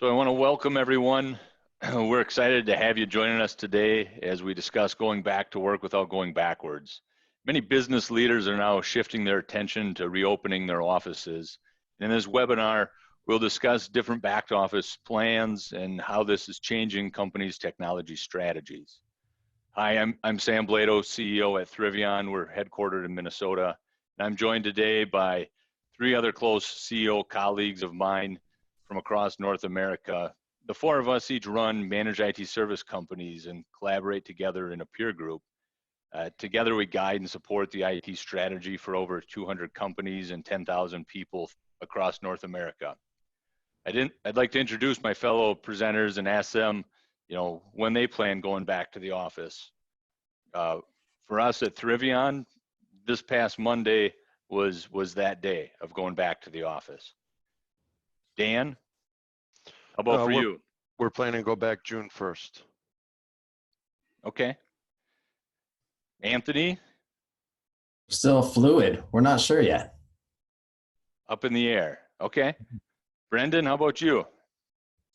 So I want to welcome everyone. We're excited to have you joining us today as we discuss going back to work without going backwards. Many business leaders are now shifting their attention to reopening their offices. In this webinar, we'll discuss different back office plans and how this is changing companies' technology strategies. Hi, I'm Sam Blado, CEO at Thrivion. We're headquartered in Minnesota. And I'm joined today by three other close CEO colleagues of mine from across North America. The four of us each run managed IT service companies and collaborate together in a peer group. Together we guide and support the IT strategy for over 200 companies and 10,000 people across North America. I'd like to introduce my fellow presenters and ask them, when they plan going back to the office. For us at Thrivion, this past Monday was that day of going back to the office. Dan, how about for you? We're planning to go back June 1st. Okay. Anthony? Still fluid. We're not sure yet. Up in the air. Okay. Brendan, how about you?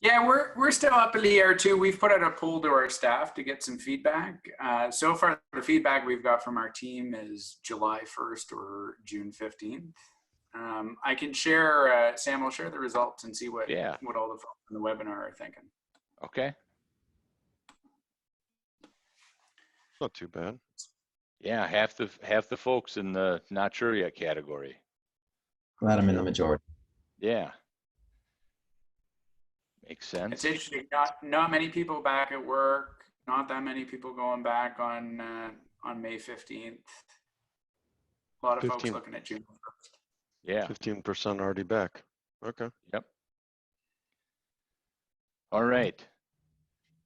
Yeah, we're still up in the air too. We've put out a poll to our staff to get some feedback. So far, the feedback we've got from our team is July 1st or June 15th. I can share, Sam will share the results and see what all the folks in the webinar are thinking. Okay. Not too bad. Yeah, half the folks in the not sure yet category. Glad I'm in the majority. Yeah. Makes sense. It's interesting. Not many people back at work. Not that many people going back on May 15th. A lot of folks looking at June 1st. Yeah. 15% already back. Okay. Yep. All right.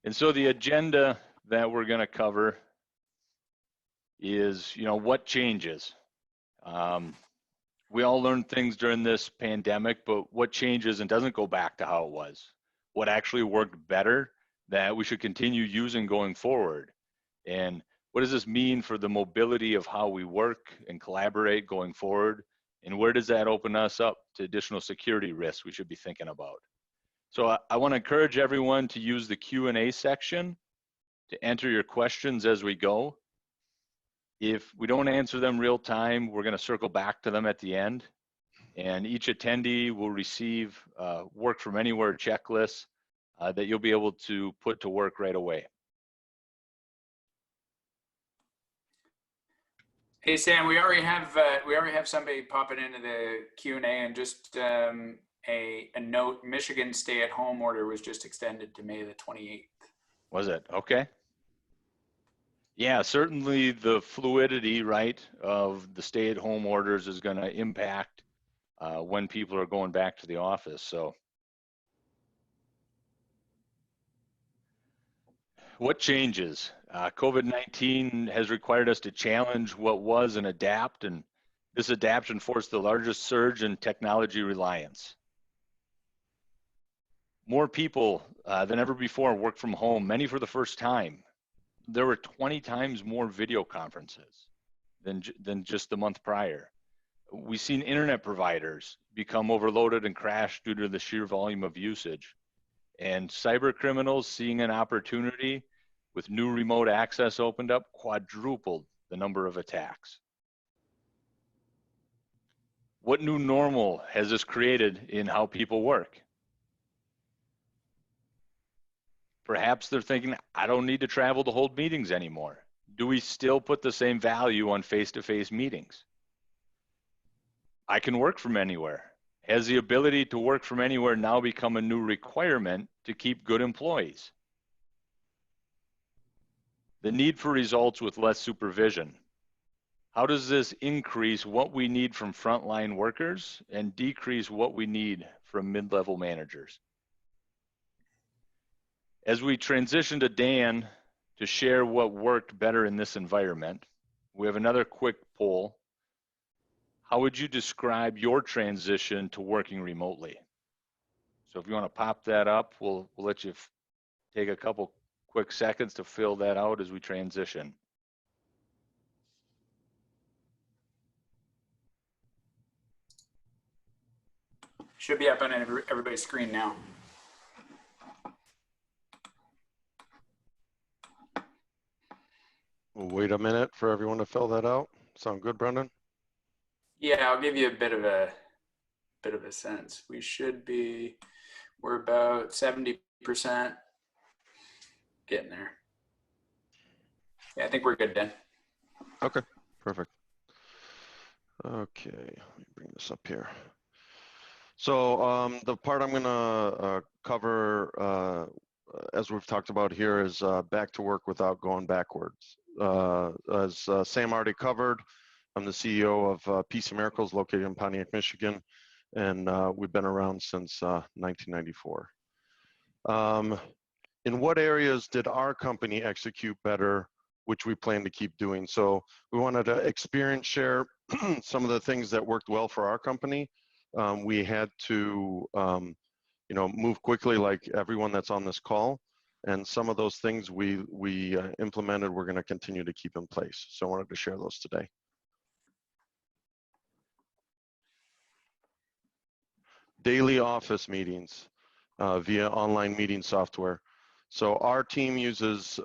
And so the agenda that we're going to cover is, what changes? We all learned things during this pandemic, but what changes and doesn't go back to how it was? What actually worked better that we should continue using going forward? And what does this mean for the mobility of how we work and collaborate going forward? And where does that open us up to additional security risks we should be thinking about? So I want to encourage everyone to use the Q&A section to enter your questions as we go. If we don't answer them real time, we're going to circle back to them at the end. And each attendee will receive work from anywhere checklists that you'll be able to put to work right away. Hey Sam, we already have somebody popping into the Q&A, and just a note: Michigan stay-at-home order was just extended to May the 28th. Was it? Okay. Yeah, certainly the fluidity, right, of the stay-at-home orders is going to impact when people are going back to the office. So what changes? COVID-19 has required us to challenge what was and adapt, and this adaptation forced the largest surge in technology reliance. More people than ever before work from home, many for the first time. There were 20 times more video conferences than just the month prior. We've seen internet providers become overloaded and crash due to the sheer volume of usage. And cyber criminals, seeing an opportunity with new remote access opened up, quadrupled the number of attacks. What new normal has this created in how people work? Perhaps they're thinking, I don't need to travel to hold meetings anymore. Do we still put the same value on face-to-face meetings? I can work from anywhere. Has the ability to work from anywhere now become a new requirement to keep good employees? The need for results with less supervision. How does this increase what we need from frontline workers and decrease what we need from mid-level managers? As we transition to Dan to share what worked better in this environment, we have another quick poll. How would you describe your transition to working remotely? So if you want to pop that up, we'll let you take a couple quick seconds to fill that out as we transition. Should be up on everybody's screen now. We'll wait a minute for everyone to fill that out. Sound good, Brendan? Yeah, I'll give you a bit of a sense. We're about 70% getting there. Yeah, I think we're good, Dan. Okay, perfect. Okay, let me bring this up here. So the part I'm gonna cover, as we've talked about here, is back to work without going backwards. As Sam already covered, I'm the CEO of PC Miracles, located in Pontiac, Michigan, and we've been around since 1994. In what areas did our company execute better, which we plan to keep doing? So we wanted to experience share some of the things that worked well for our company. We had to move quickly, like everyone that's on this call, and some of those things we implemented, we're going to continue to keep in place. So I wanted to share those today. Daily office meetings via online meeting software. So our team uses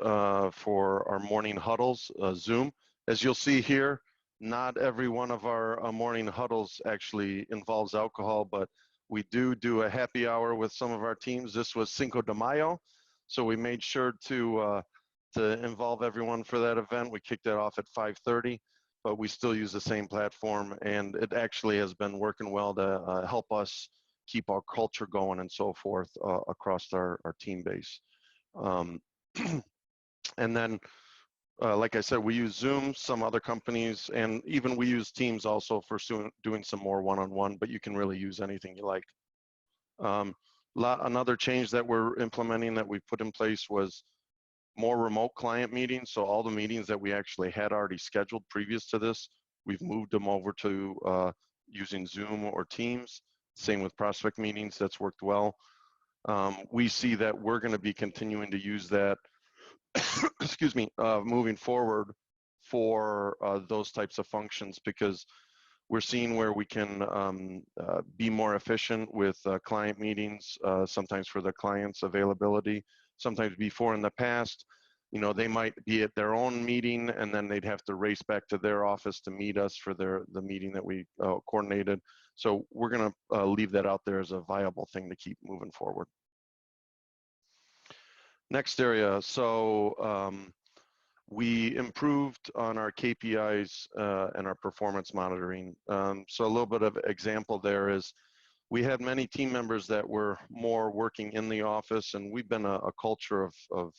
for our morning huddles, Zoom. As you'll see here, not every one of our morning huddles actually involves alcohol, but we do a happy hour with some of our teams. This was Cinco de Mayo, so we made sure to involve everyone for that event. We kicked that off at 5:30, but we still use the same platform, and it actually has been working well to help us keep our culture going and so forth across our team base. And then, like I said, we use Zoom, some other companies, and even we use Teams also for doing some more one-on-one, but you can really use anything you like. Another change that we're implementing that we put in place was more remote client meetings. So all the meetings that we actually had already scheduled previous to this, we've moved them over to using Zoom or Teams. Same with prospect meetings, that's worked well. We see that we're going to be continuing to use that, excuse me, moving forward for those types of functions, because we're seeing where we can be more efficient with client meetings, sometimes for the client's availability. Sometimes before in the past, they might be at their own meeting and then they'd have to race back to their office to meet us for the meeting that we coordinated. So we're going to leave that out there as a viable thing to keep moving forward. Next area, so we improved on our KPIs and our performance monitoring. So a little bit of example there is we had many team members that were more working in the office, and we've been a culture of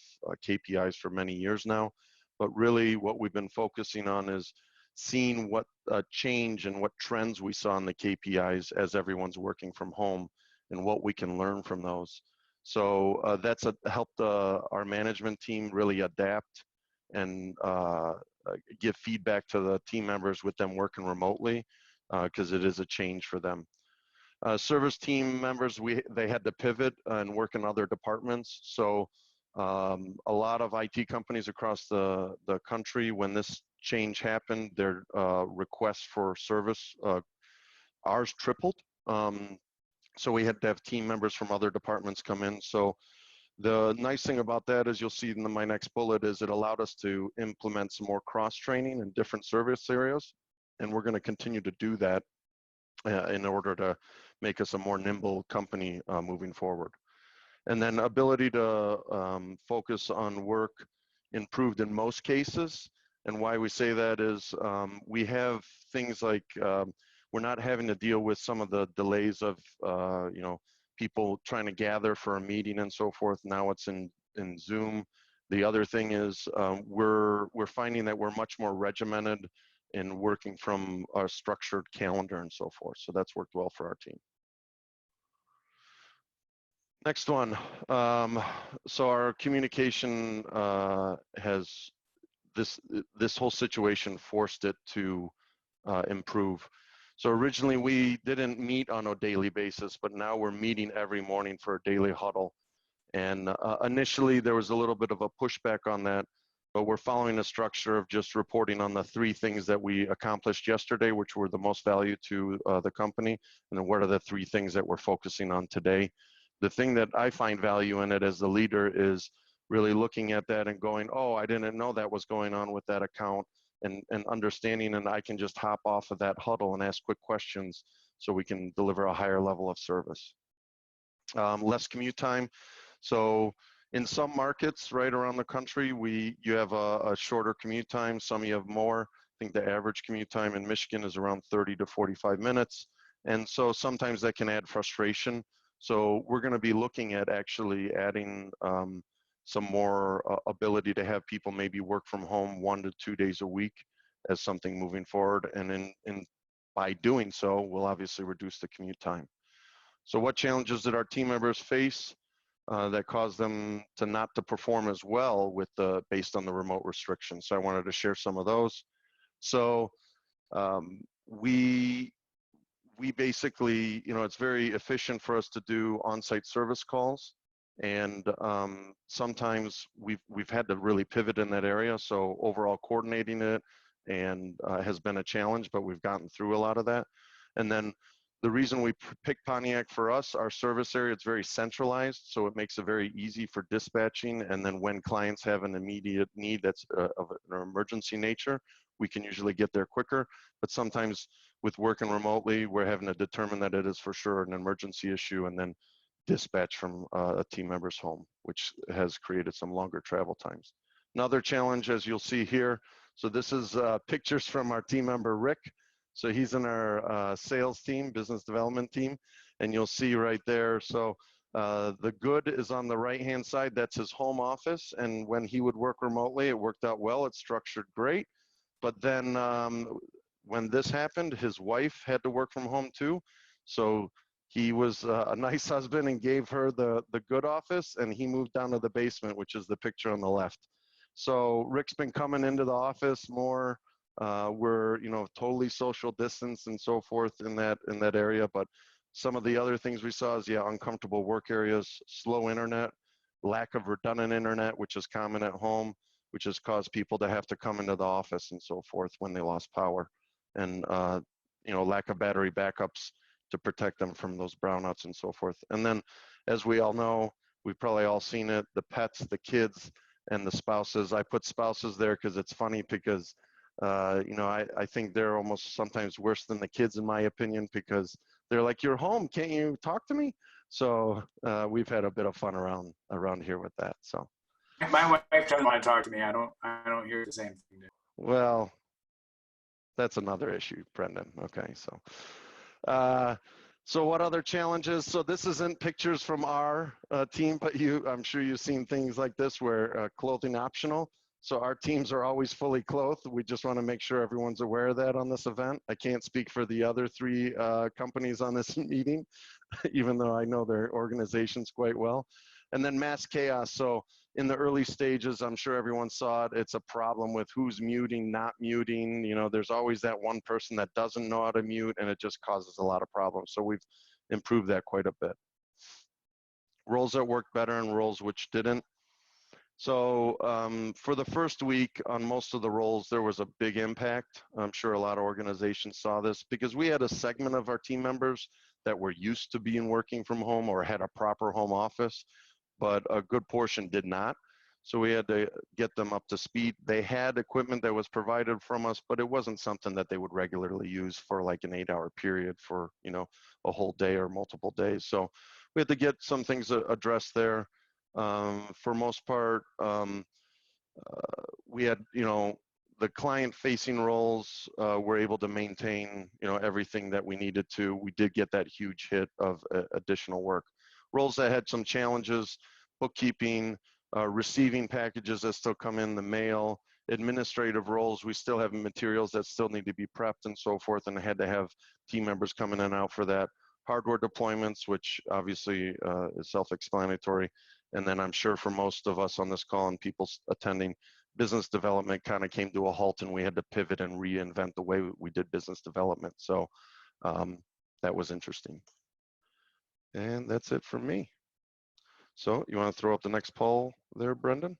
KPIs for many years now. But really what we've been focusing on is seeing what change and what trends we saw in the KPIs as everyone's working from home and what we can learn from those. So that's helped our management team really adapt and give feedback to the team members with them working remotely, because it is a change for them. Service team members, they had to pivot and work in other departments. So a lot of IT companies across the country, when this change happened, their requests for service, ours tripled. So we had to have team members from other departments come in. So the nice thing about that, as you'll see in my next bullet, is it allowed us to implement some more cross-training in different service areas. And we're going to continue to do that in order to make us a more nimble company moving forward. And then ability to focus on work improved in most cases. And why we say that is we have things like we're not having to deal with some of the delays of people trying to gather for a meeting and so forth. Now it's in Zoom. The other thing is we're finding that we're much more regimented in working from a structured calendar and so forth. So that's worked well for our team. Next one. So our communication has this whole situation forced it to improve. So originally we didn't meet on a daily basis, but now we're meeting every morning for a daily huddle. And initially there was a little bit of a pushback on that, but we're following a structure of just reporting on the 3 things that we accomplished yesterday, which were the most value to the company, and then what are the 3 things that we're focusing on today. The thing that I find value in it as the leader is really looking at that and going, oh, I didn't know that was going on with that account, and understanding, and I can just hop off of that huddle and ask quick questions so we can deliver a higher level of service. Less commute time. So in some markets right around the country, you have a shorter commute time. Some you have more. I think the average commute time in Michigan is around 30 to 45 minutes. And so sometimes that can add frustration. So we're going to be looking at actually adding some more ability to have people maybe work from home 1 to 2 days a week as something moving forward. And by doing so, we'll obviously reduce the commute time. So what challenges did our team members face that caused them to not to perform as well with based on the remote restrictions? So I wanted to share some of those. So we basically, it's very efficient for us to do on-site service calls, and sometimes we've had to really pivot in that area. So overall coordinating it and has been a challenge, but we've gotten through a lot of that. And then the reason we picked Pontiac for us, our service area, it's very centralized, so it makes it very easy for dispatching. And then when clients have an immediate need that's of an emergency nature, we can usually get there quicker. But sometimes with working remotely, we're having to determine that it is for sure an emergency issue and then dispatch from a team member's home, which has created some longer travel times. Another challenge, as you'll see here, so this is pictures from our team member, Rick. So he's in our sales team, business development team, and you'll see right there. So the good is on the right-hand side. That's his home office. And when he would work remotely, it worked out well. It's structured great. But then when this happened, his wife had to work from home too. So he was a nice husband and gave her the good office, and he moved down to the basement, which is the picture on the left. So Rick's been coming into the office more. We're totally social distance and so forth in that area. But some of the other things we saw is uncomfortable work areas, slow internet, lack of redundant internet, which is common at home, which has caused people to have to come into the office and so forth when they lost power, and lack of battery backups to protect them from those brownouts and so forth. And then, as we all know, we've probably all seen it, the pets, the kids, and the spouses. I put spouses there because it's funny, because I think they're almost sometimes worse than the kids, in my opinion, because they're like, you're home, can't you talk to me? So we've had a bit of fun around here with that. So my wife doesn't want to talk to me. I don't hear the same thing. Well, that's another issue, Brendan. Okay, so what other challenges? So this isn't pictures from our team, but I'm sure you've seen things like this where clothing optional. So our teams are always fully clothed. We just want to make sure everyone's aware of that on this event. I can't speak for the other 3 companies on this meeting, even though I know their organizations quite well. And then mass chaos. So in the early stages, I'm sure everyone saw it. It's a problem with who's muting, not muting. There's always that one person that doesn't know how to mute, and it just causes a lot of problems. So we've improved that quite a bit. Roles that worked better and roles which didn't. So for the first week on most of the roles, there was a big impact. I'm sure a lot of organizations saw this, because we had a segment of our team members that were used to working from home or had a proper home office, but a good portion did not. So we had to get them up to speed. They had equipment that was provided from us, but it wasn't something that they would regularly use for like an 8-hour period for, a whole day or multiple days. So we had to get some things addressed there. For most part, we had, the client-facing roles were able to maintain, everything that we needed to. We did get that huge hit of additional work. Roles that had some challenges: bookkeeping, receiving packages that still come in the mail, administrative roles. We still have materials that still need to be prepped and so forth, and I had to have team members come in and out for that. Hardware deployments, which obviously is self-explanatory. And then I'm sure for most of us on this call and people attending, business development kind of came to a halt, and we had to pivot and reinvent the way we did business development. So that was interesting. And that's it for me. So you want to throw up the next poll there, Brendan?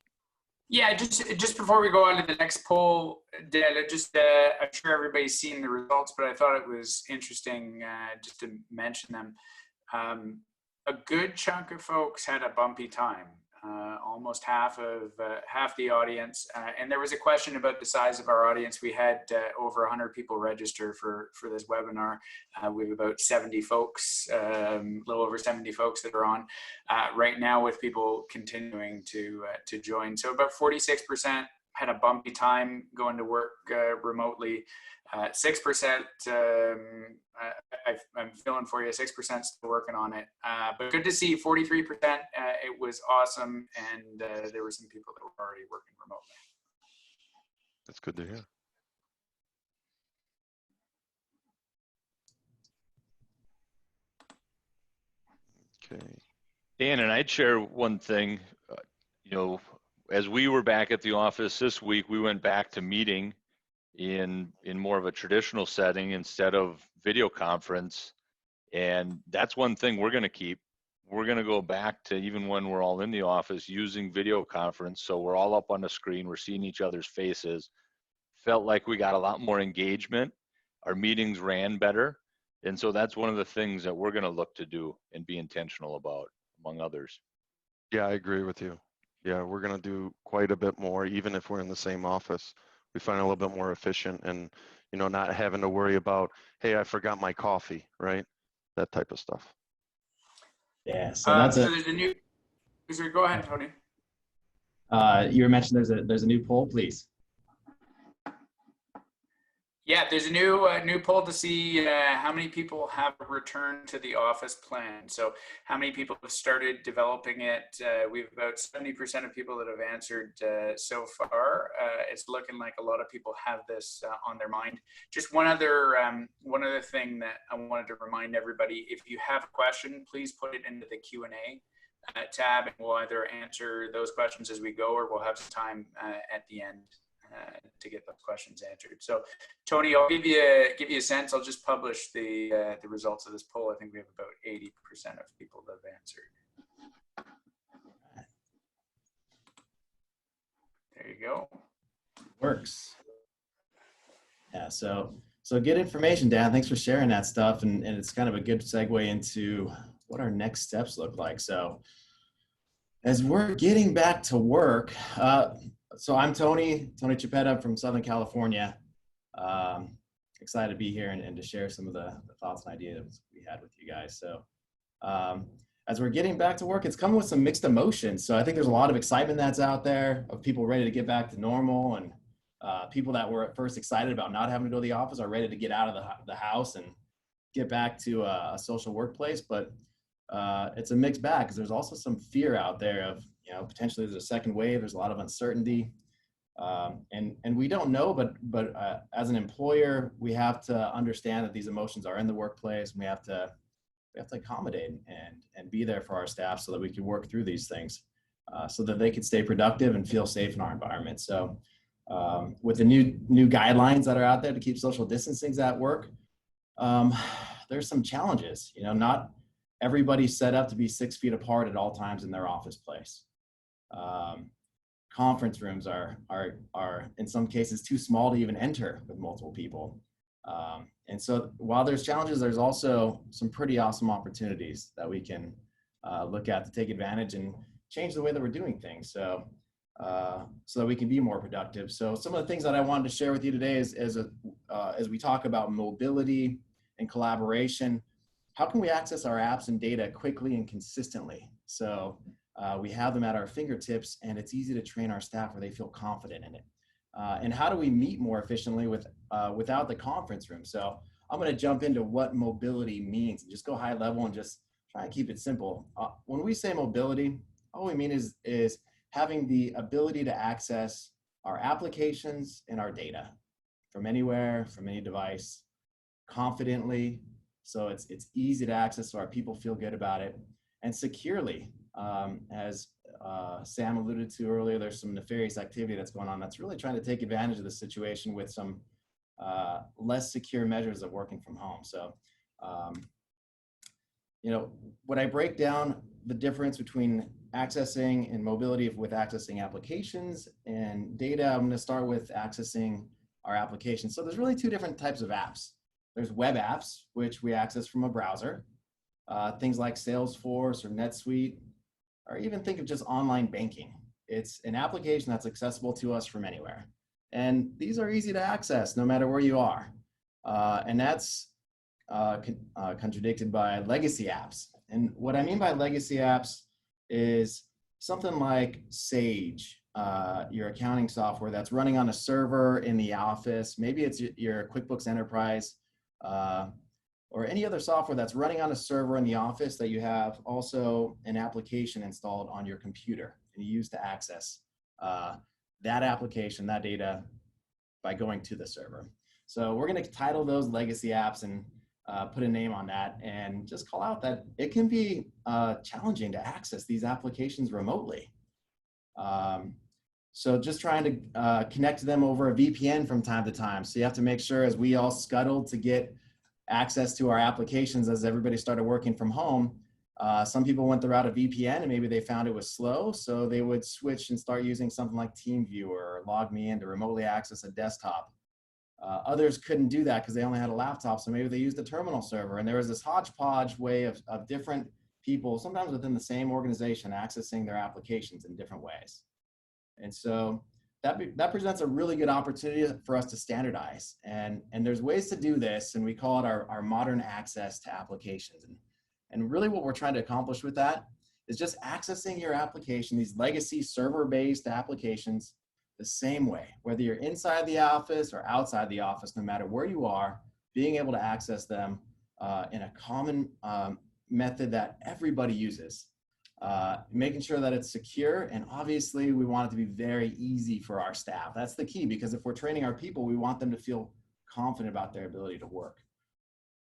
Yeah, just before we go on to the next poll, Dad, I'm sure everybody's seen the results, but I thought it was interesting just to mention them. A good chunk of folks had a bumpy time. almost half the audience. And there was a question about the size of our audience. We had over 100 people register for this webinar. We have about 70 folks, a little over 70 folks that are on right now, with people continuing to join. So about 46% had a bumpy time going to work remotely. 6%, I'm feeling for you, 6% still working on it. But good to see 43%. It was awesome. And there were some people that were already working remotely. That's good to hear. Okay. Dan, and I'd share one thing, you know, as we were back at the office this week, we went back to meeting in more of a traditional setting instead of video conference. And that's one thing we're going to keep. We're going to go back to, even when we're all in the office, using video conference. So we're all up on the screen, we're seeing each other's faces. Felt like we got a lot more engagement. Our meetings ran better. And so that's one of the things that we're going to look to do and be intentional about, among others. Yeah, I agree with you. Yeah, we're going to do quite a bit more, even if we're in the same office. We find it a little bit more efficient, and, you know, not having to worry about, hey, I forgot my coffee, right? That type of stuff. Yeah, so that's so there's a new, go ahead, Tony. You were mentioning there's a new poll, please. Yeah, there's a new poll to see how many people have returned to the office plan. So how many people have started developing it? We have about 70% of people that have answered so far. It's looking like a lot of people have this on their mind. Just one other thing that I wanted to remind everybody: if you have a question, please put it into the Q&A tab, and we'll either answer those questions as we go, or we'll have some time at the end to get those questions answered. So, Tony, I'll give you a sense. I'll just publish the results of this poll. I think we have about 80% of people that have answered. There you go. Works. Yeah. So good information, Dan. Thanks for sharing that stuff, and it's kind of a good segue into what our next steps look like. So, as we're getting back to work. So I'm Tony Chiappetta from Southern California. Excited to be here and to share some of the thoughts and ideas we had with you guys. So as we're getting back to work, it's coming with some mixed emotions. So I think there's a lot of excitement that's out there of people ready to get back to normal, and people that were at first excited about not having to go to the office are ready to get out of the house and get back to a social workplace. But it's a mixed bag, because there's also some fear out there of, you know, potentially there's a second wave. There's a lot of uncertainty, and we don't know. But as an employer, we have to understand that these emotions are in the workplace, and we have to accommodate and be there for our staff so that we can work through these things, so that they can stay productive and feel safe in our environment. So, with the new guidelines that are out there to keep social distancing at work, there's some challenges. You know, not everybody's set up to be 6 feet apart at all times in their office place. Conference rooms are in some cases too small to even enter with multiple people. And so while there's challenges, there's also some pretty awesome opportunities that we can look at to take advantage and change the way that we're doing things, so that we can be more productive. So some of the things that I wanted to share with you today is as we talk about mobility and collaboration, how can we access our apps and data quickly and consistently? So we have them at our fingertips, and it's easy to train our staff where they feel confident in it. And how do we meet more efficiently without the conference room? So I'm going to jump into what mobility means and just go high level and just try and keep it simple. When we say mobility, all we mean is having the ability to access our applications and our data from anywhere, from any device, confidently. So it's easy to access, so our people feel good about it, and securely. As Sam alluded to earlier, there's some nefarious activity that's going on that's really trying to take advantage of the situation with some less secure measures of working from home. So, you know, when I break down the difference between accessing and mobility with accessing applications and data, I'm going to start with accessing our applications. So there's really two different types of apps. There's web apps, which we access from a browser, things like Salesforce or NetSuite. or even think of just online banking. It's an application that's accessible to us from anywhere. And these are easy to access no matter where you are. And that's contradicted by legacy apps. And what I mean by legacy apps is something like Sage, your accounting software that's running on a server in the office. Maybe it's your QuickBooks Enterprise, or any other software that's running on a server in the office that you have also an application installed on your computer and you use to access that application, that data, by going to the server. So we're going to title those legacy apps and put a name on that, and just call out that it can be challenging to access these applications remotely. So just trying to connect to them over a VPN from time to time. So you have to make sure, as we all scuttled to get access to our applications as everybody started working from home, some people went the route of VPN and maybe they found it was slow, so they would switch and start using something like TeamViewer or LogMeIn to remotely access a desktop. Others couldn't do that because they only had a laptop, so maybe they used a terminal server, and there was this hodgepodge way of different people, sometimes within the same organization, accessing their applications in different ways. And so that presents a really good opportunity for us to standardize. And there's ways to do this, and we call it our modern access to applications. And really what we're trying to accomplish with that is just accessing your application, these legacy server-based applications, the same way, whether you're inside the office or outside the office, no matter where you are, being able to access them in a common method that everybody uses. Making sure that it's secure, and obviously we want it to be very easy for our staff. That's the key, because if we're training our people, we want them to feel confident about their ability to work.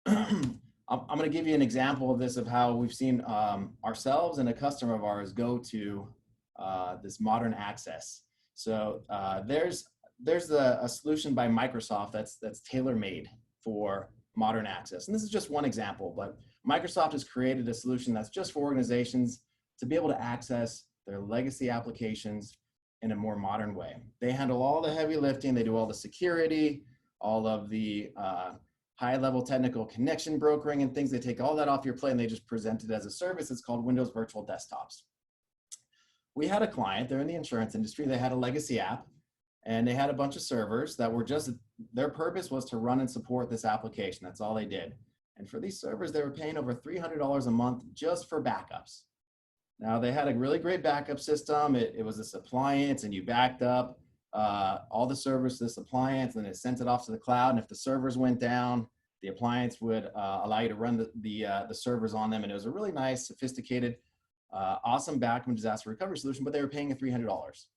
I'm going to give you an example of this, of how we've seen ourselves and a customer of ours go to this modern access. So there's a solution by Microsoft that's tailor-made for modern access. And this is just one example, but Microsoft has created a solution that's just for organizations to be able to access their legacy applications in a more modern way. They handle all the heavy lifting. They do all the security, all of the high-level technical connection brokering and things. They take all that off your plate and they just present it as a service. It's called Windows Virtual Desktops. We had a client, they're in the insurance industry. They had a legacy app, and they had a bunch of servers that were just, their purpose was to run and support this application. That's all they did. And for these servers, they were paying over $300 a month just for backups. Now, they had a really great backup system. It was this appliance, and you backed up all the servers to this appliance, and it sent it off to the cloud. And if the servers went down, the appliance would allow you to run the servers on them. And it was a really nice, sophisticated, awesome backup and disaster recovery solution, but they were paying $300.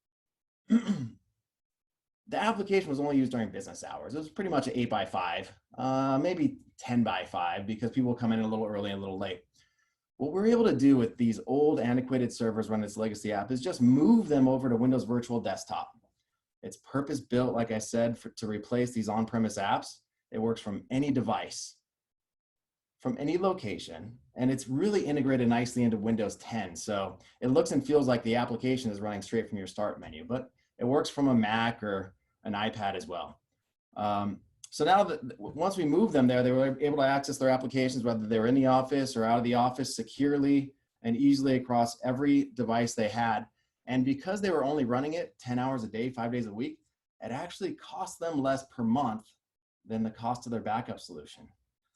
The application was only used during business hours. It was pretty much an 8x5, maybe 10x5, because people come in a little early and a little late. What we're able to do with these old antiquated servers running this legacy app is just move them over to Windows Virtual Desktop. It's purpose built, like I said, to replace these on-premise apps. It works from any device, from any location, and it's really integrated nicely into Windows 10. So it looks and feels like the application is running straight from your start menu, but it works from a Mac or an iPad as well. So now that once we moved them there, they were able to access their applications, whether they were in the office or out of the office, securely and easily across every device they had. And because they were only running it 10 hours a day, 5 days a week, it actually cost them less per month than the cost of their backup solution.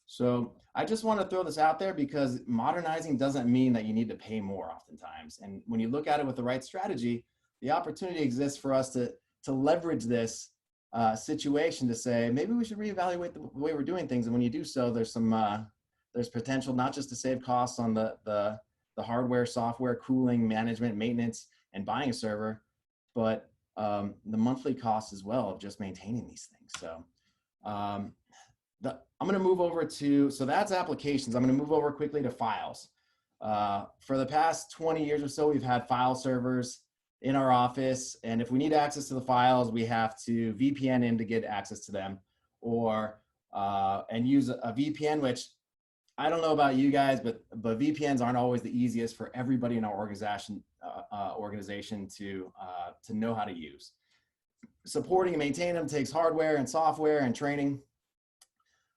So I just want to throw this out there, because modernizing doesn't mean that you need to pay more oftentimes. And when you look at it with the right strategy, the opportunity exists for us to leverage this situation to say, maybe we should reevaluate the way we're doing things. And when you do so, there's some there's potential not just to save costs on the hardware, software, cooling, management, maintenance, and buying a server, but the monthly cost as well of just maintaining these things. So I'm going to move over to, so that's applications. I'm going to move over quickly to files. For the past 20 years or so, we've had file servers in our office, and if we need access to the files, we have to VPN in to get access to them, or and use a VPN, which I don't know about you guys, but VPNs aren't always the easiest for everybody in our organization to know how to use. Supporting and maintaining them takes hardware and software and training.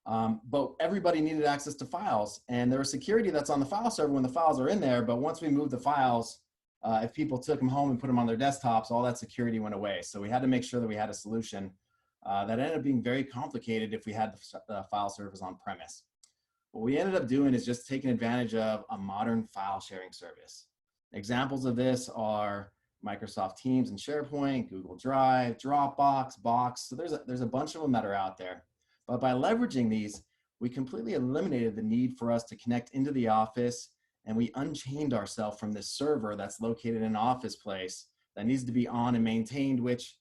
But everybody needed access to files, and there was security that's on the file server when the files are in there. But once we moved the files if people took them home and put them on their desktops, all that security went away. So we had to make sure that we had a solution that ended up being very complicated if we had the file servers on premise. What we ended up doing is just taking advantage of a modern file sharing service. Examples of this are Microsoft Teams and SharePoint, Google Drive, Dropbox, Box. So there's a bunch of them that are out there. But by leveraging these, we completely eliminated the need for us to connect into the office, and we unchained ourselves from this server that's located in an office place that needs to be on and maintained, which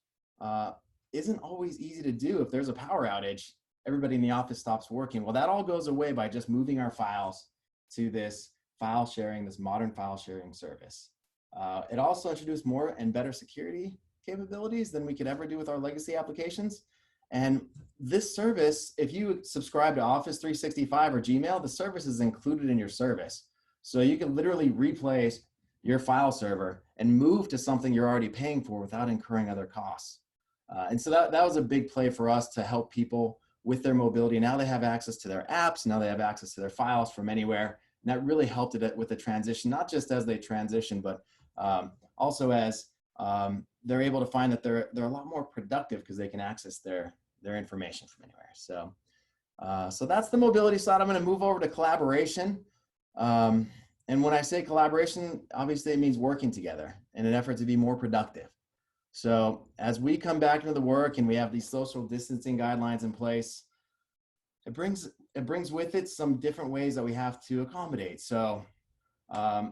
isn't always easy to do. If there's a power outage, everybody in the office stops working. Well, that all goes away by just moving our files to this file sharing, this modern file sharing service. It also introduced more and better security capabilities than we could ever do with our legacy applications. And this service, if you subscribe to Office 365 or Gmail, the service is included in your service. So you can literally replace your file server and move to something you're already paying for without incurring other costs. And so that was a big play for us to help people with their mobility. Now they have access to their apps. Now they have access to their files from anywhere. And that really helped it with the transition, not just as they transition, but also as they're able to find that they're a lot more productive because they can access their information from anywhere. So, so that's the mobility side. I'm going to move over to collaboration. And when I say collaboration, obviously it means working together in an effort to be more productive. So as we come back into the work and we have these social distancing guidelines in place, it brings with it some different ways that we have to accommodate. So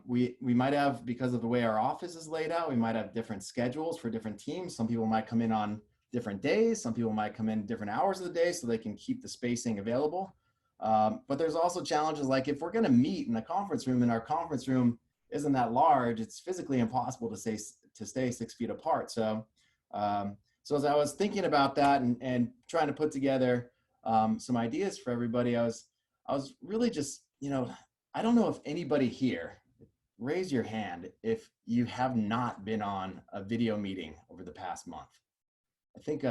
we might have, because of the way our office is laid out, we might have different schedules for different teams. Some people might come in on different days. Some people might come in different hours of the day so they can keep the spacing available. But there's also challenges like if we're going to meet in a conference room and our conference room isn't that large, it's physically impossible to stay 6 feet apart. So, so as I was thinking about that and trying to put together some ideas for everybody, I was really just, I don't know if anybody here, raise your hand if you have not been on a video meeting over the past month. I think,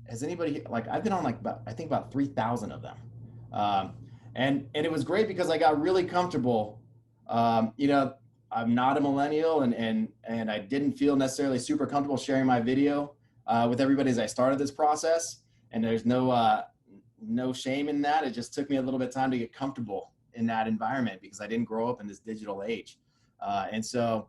has anybody, like I've been on like about 3,000 of them. And it was great because I got really comfortable. I'm not a millennial and I didn't feel necessarily super comfortable sharing my video with everybody as I started this process. And there's no shame in that. It just took me a little bit of time to get comfortable in that environment because I didn't grow up in this digital age. And so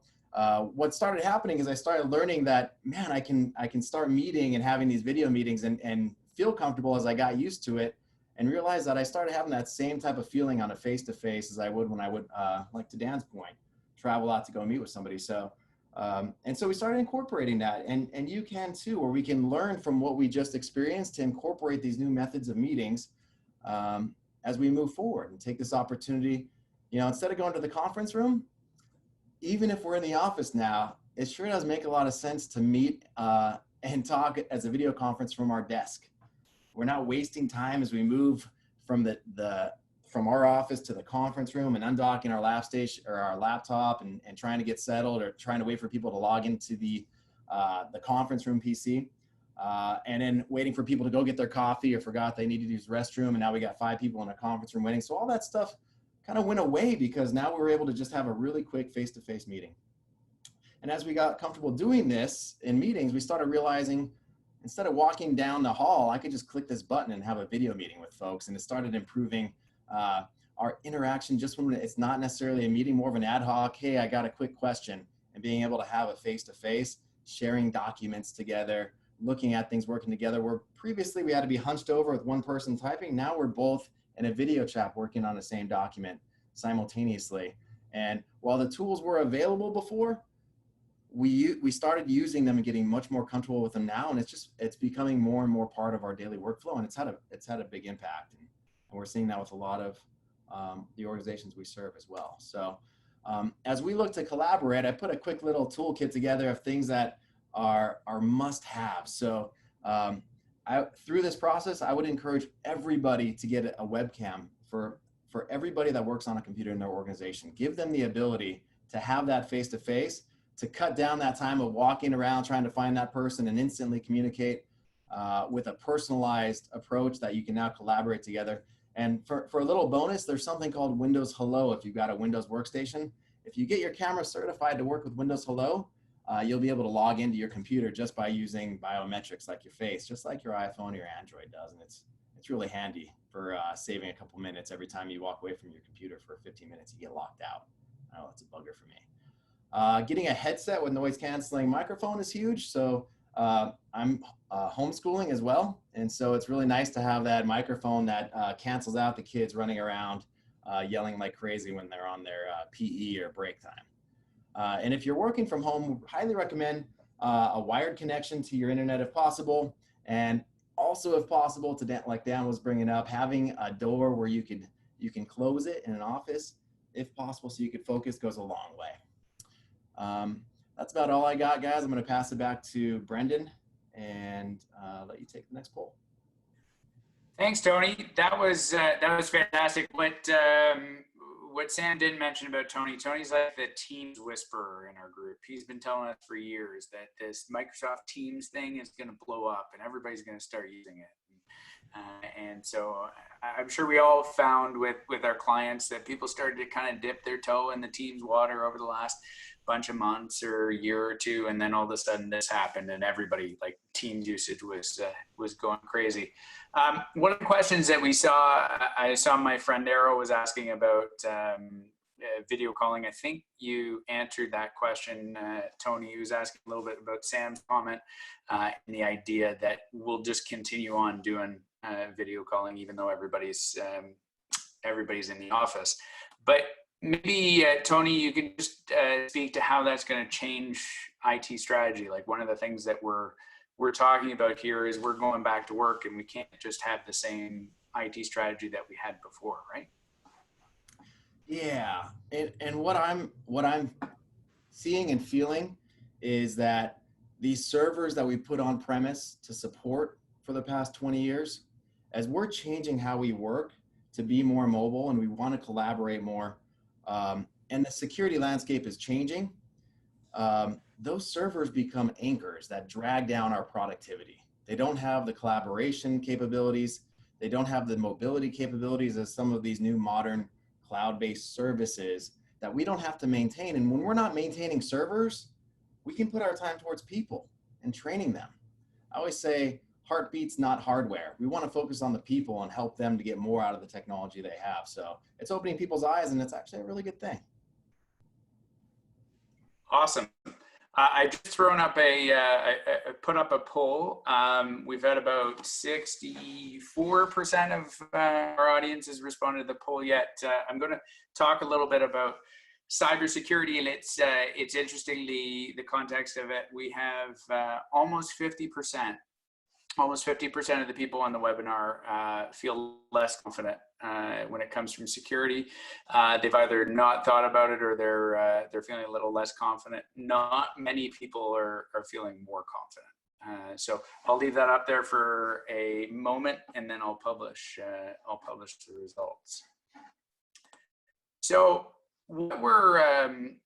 what started happening is I started learning that, man, I can start meeting and having these video meetings and feel comfortable as I got used to it, and realize that I started having that same type of feeling on a face-to-face as I would when I would, like to Dan's point, travel out to go meet with somebody. So, and so we started incorporating that, and you can too, where we can learn from what we just experienced to incorporate these new methods of meetings as we move forward and take this opportunity, instead of going to the conference room, even if we're in the office now, it sure does make a lot of sense to meet and talk as a video conference from our desk. We're not wasting time as we move from from our office to the conference room and undocking our laptop and trying to get settled or trying to wait for people to log into the conference room PC. And then waiting for people to go get their coffee or forgot they needed to use the restroom. And now we got 5 people in a conference room waiting. So all that stuff kind of went away because now we were able to just have a really quick face-to-face meeting. And as we got comfortable doing this in meetings, we started realizing instead of walking down the hall, I could just click this button and have a video meeting with folks. And it started improving our interaction just when it's not necessarily a meeting, more of an ad hoc, hey, I got a quick question, and being able to have a face-to-face, sharing documents together, looking at things working together, where previously we had to be hunched over with one person typing. Now we're both in a video chat working on the same document simultaneously. And while the tools were available before, we started using them and getting much more comfortable with them now. And it's becoming more and more part of our daily workflow. And it's had a big impact. And we're seeing that with a lot of the organizations we serve as well. So as we look to collaborate, I put a quick little toolkit together of things that are must-have. So through this process, I would encourage everybody to get a webcam for everybody that works on a computer in their organization. Give them the ability to have that face-to-face, to cut down that time of walking around trying to find that person and instantly communicate with a personalized approach that you can now collaborate together. And for a little bonus, there's something called Windows Hello if you've got a Windows workstation. if you get your camera certified to work with Windows Hello, you'll be able to log into your computer just by using biometrics like your face, just like your iPhone or your Android does. And it's really handy for saving a couple minutes every time you walk away from your computer for 15 minutes, you get locked out. I know that's a bugger for me. Getting a headset with noise canceling microphone is huge. So I'm homeschooling as well. And so it's really nice to have that microphone that cancels out the kids running around yelling like crazy when they're on their PE or break time. And if you're working from home, highly recommend a wired connection to your internet if possible. And also, if possible, like Dan was bringing up, having a door where you can close it in an office, if possible, so you could focus, goes a long way. That's about all I got, guys. I'm going to pass it back to Brendan and let you take the next poll. Thanks, Tony. That was fantastic. What Sam didn't mention about Tony's like the Teams whisperer in our group. He's been telling us for years that this Microsoft Teams thing is going to blow up and everybody's going to start using it. And so I'm sure we all found with our clients that people started to kind of dip their toe in the Teams water over the last bunch of months or year or two, and then all of a sudden this happened and everybody, like, Teams usage was going crazy. One of the questions that I saw my friend Arrow was asking about video calling. I think you answered that question, Tony. He was asking a little bit about Sam's comment and the idea that we'll just continue on doing video calling even though everybody's in the office. But maybe, Tony, you can just speak to how that's going to change IT strategy. Like, one of the things that we're talking about here is we're going back to work and we can't just have the same IT strategy that we had before, right? Yeah, and what I'm seeing and feeling is that these servers that we put on premise to support for the past 20 years, as we're changing how we work to be more mobile and we want to collaborate more, and the security landscape is changing, those servers become anchors that drag down our productivity. They don't have the collaboration capabilities. They don't have the mobility capabilities as some of these new modern cloud-based services that we don't have to maintain. And when we're not maintaining servers, we can put our time towards people and training them. I always say heartbeats, not hardware. We want to focus on the people and help them to get more out of the technology they have. So it's opening people's eyes, and it's actually a really good thing. Awesome. I just thrown up I put up a poll. We've had about 64% of our audience has responded to the poll yet. I'm going to talk a little bit about cybersecurity, and it's interesting, the context of it. We have almost 50% of the people on the webinar feel less confident when it comes from security. They've either not thought about it or they're feeling a little less confident. Not many people are feeling more confident. So I'll leave that up there for a moment, and then I'll publish the results. So what we're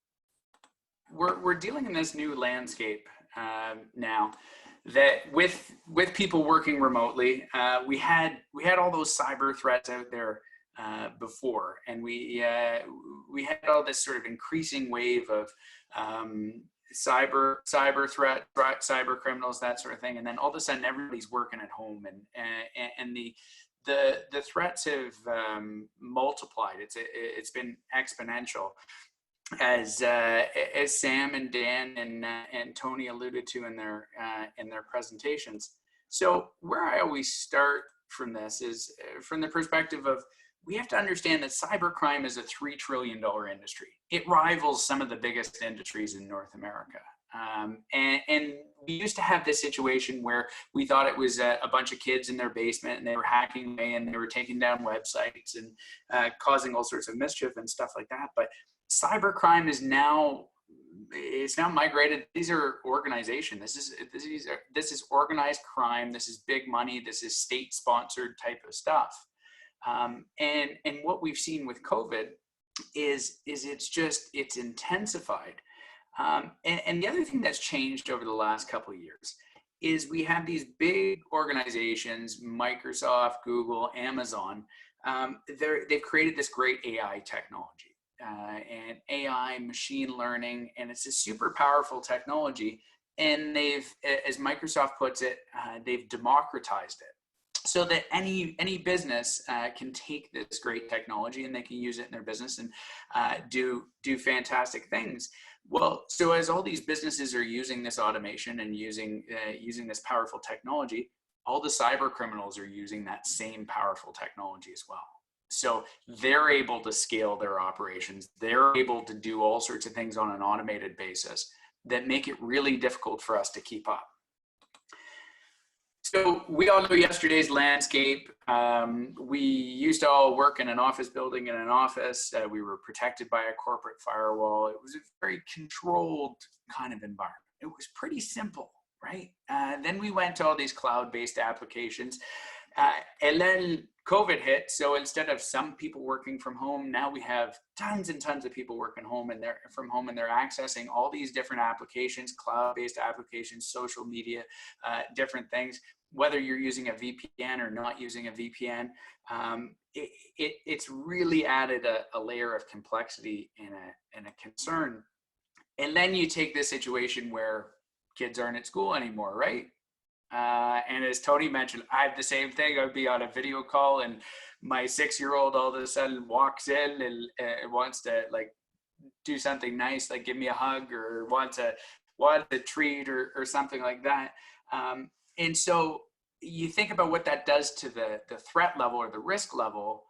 dealing in this new landscape now, that with people working remotely, we had all those cyber threats out there before, and we had all this sort of increasing wave of cyber threat, cyber criminals, that sort of thing, and then all of a sudden everybody's working at home, and the threats have multiplied. It's been exponential. As Sam and Dan and Tony alluded to in their presentations. So where I always start from this is from the perspective of, we have to understand that cybercrime is a $3 trillion industry. It rivals some of the biggest industries in North America. And we used to have this situation where we thought it was a bunch of kids in their basement and they were hacking away and they were taking down websites and causing all sorts of mischief and stuff like that. But cybercrime is now migrated. These are organization. This is organized crime. This is big money. This is state-sponsored type of stuff. And what we've seen with COVID is it's intensified. And the other thing that's changed over the last couple of years is we have these big organizations, Microsoft, Google, Amazon. They've created this great AI technology. and AI, machine learning, and it's a super powerful technology. And they've, as Microsoft puts it, they've democratized it so that any business can take this great technology and they can use it in their business and do fantastic things. Well, so as all these businesses are using this automation and using this powerful technology, all the cyber criminals are using that same powerful technology as well. So they're able to scale their operations. They're able to do all sorts of things on an automated basis that make it really difficult for us to keep up. So we all know yesterday's landscape. We used to all work in an office building in an office. We were protected by a corporate firewall. It was a very controlled kind of environment. It was pretty simple, right? Then we went to all these cloud-based applications. And then COVID hit. So instead of some people working from home, now we have tons and tons of people working from home and they're accessing all these different applications, cloud-based applications, social media, different things. Whether you're using a VPN or not using a VPN, it's really added a layer of complexity and a concern. And then you take this situation where kids aren't at school anymore, right? And as Tony mentioned, I have the same thing. I'd be on a video call and my 6-year-old all of a sudden walks in and wants to like do something nice, like give me a hug or wants a treat or something like that. And so you think about what that does to the threat level or the risk level.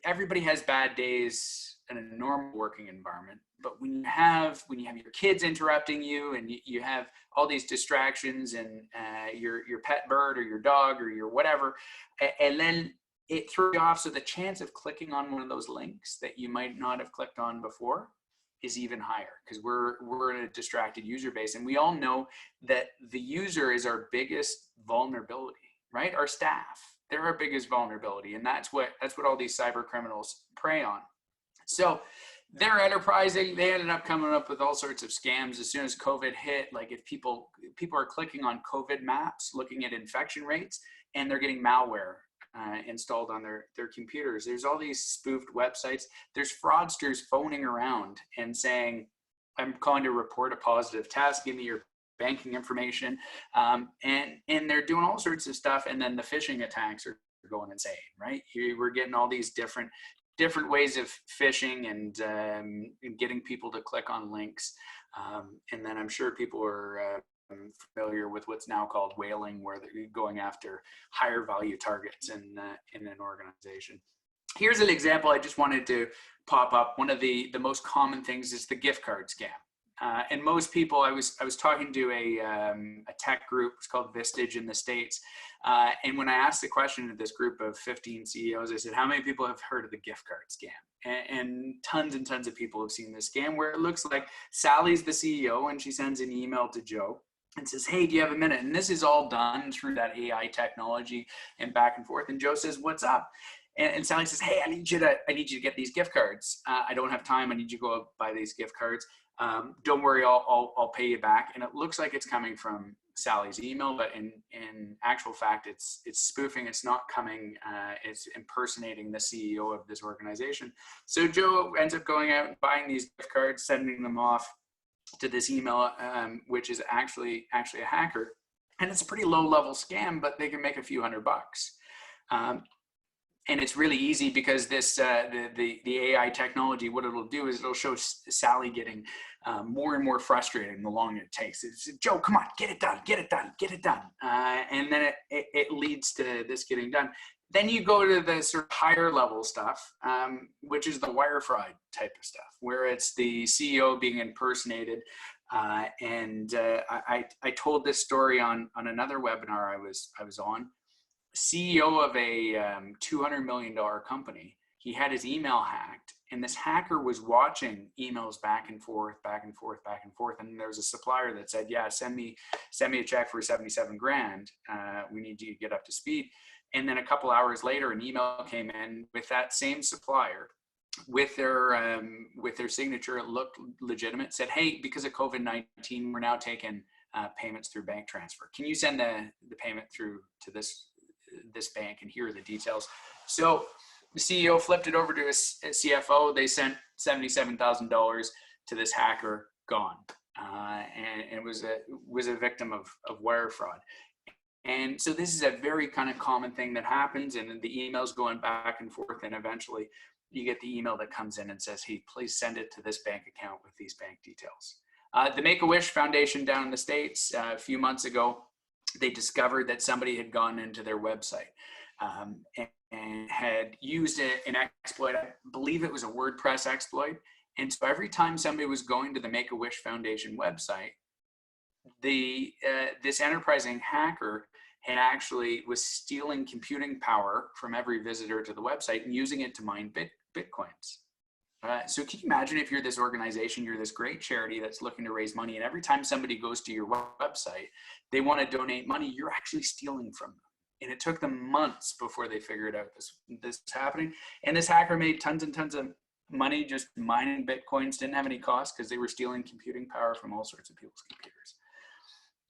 Everybody has bad days in a normal working environment, but when you have your kids interrupting you and you have all these distractions and your pet bird or your dog or your whatever, and then it threw you off. So the chance of clicking on one of those links that you might not have clicked on before is even higher because we're in a distracted user base. And we all know that the user is our biggest vulnerability, right? Our staff, they're our biggest vulnerability. And that's what all these cyber criminals prey on. So they're enterprising. They ended up coming up with all sorts of scams as soon as COVID hit. Like if people are clicking on COVID maps, looking at infection rates, and they're getting malware installed on their computers. There's all these spoofed websites. There's fraudsters phoning around and saying, I'm calling to report a positive test. Give me your banking information. And they're doing all sorts of stuff. And then the phishing attacks are going insane, right? We're getting all these different ways of phishing and getting people to click on links. And then I'm sure people are familiar with what's now called whaling, where they're going after higher value targets in an organization. Here's an example I just wanted to pop up. One of the most common things is the gift card scam. And most people, I was talking to a tech group, it's called Vistage in the States. And when I asked the question to this group of 15 CEOs, I said, how many people have heard of the gift card scam? And tons of people have seen this scam where it looks like Sally's the CEO and she sends an email to Joe and says, hey, do you have a minute? And this is all done through that AI technology and back and forth. And Joe says, what's up? And Sally says, hey, I need you to get these gift cards. I don't have time. I need you to go out buy these gift cards. Don't worry, I'll pay you back. And it looks like it's coming from Sally's email, but in actual fact, it's spoofing. It's not coming. It's impersonating the CEO of this organization. So Joe ends up going out and buying these gift cards, sending them off to this email, which is actually a hacker. And it's a pretty low level scam, but they can make a few $100. And it's really easy because this the AI technology, what it'll do is it'll show Sally getting more and more frustrated the longer it takes. It's, Joe, come on, get it done. And then it leads to this getting done. Then you go to the sort of higher level stuff, which is the wire fraud type of stuff, where it's the CEO being impersonated. I told this story on another webinar I was on. CEO of a $200 million company, he had his email hacked, and this hacker was watching emails back and forth. And there was a supplier that said, yeah, send me a check for 77 grand. We need you to get up to speed. And then a couple hours later, an email came in with that same supplier with their signature. It looked legitimate, said, hey, because of COVID-19, we're now taking payments through bank transfer. Can you send the payment through to this bank, and here are the details. So the CEO flipped it over to his CFO. They sent $77,000 to this hacker, gone. And was a victim of wire fraud. And so this is a very kind of common thing that happens, and the emails going back and forth, and eventually you get the email that comes in and says, hey, please send it to this bank account with these bank details. The Make-A-Wish Foundation down in the States, a few months ago, they discovered that somebody had gone into their website and had used an exploit. I believe it was a WordPress exploit. And so every time somebody was going to the Make-A-Wish Foundation website, this enterprising hacker had actually was stealing computing power from every visitor to the website and using it to mine bitcoins. So can you imagine if you're this organization, you're this great charity that's looking to raise money, and every time somebody goes to your website, they want to donate money, you're actually stealing from them. And it took them months before they figured out this was happening. And this hacker made tons and tons of money just mining bitcoins, didn't have any cost because they were stealing computing power from all sorts of people's computers.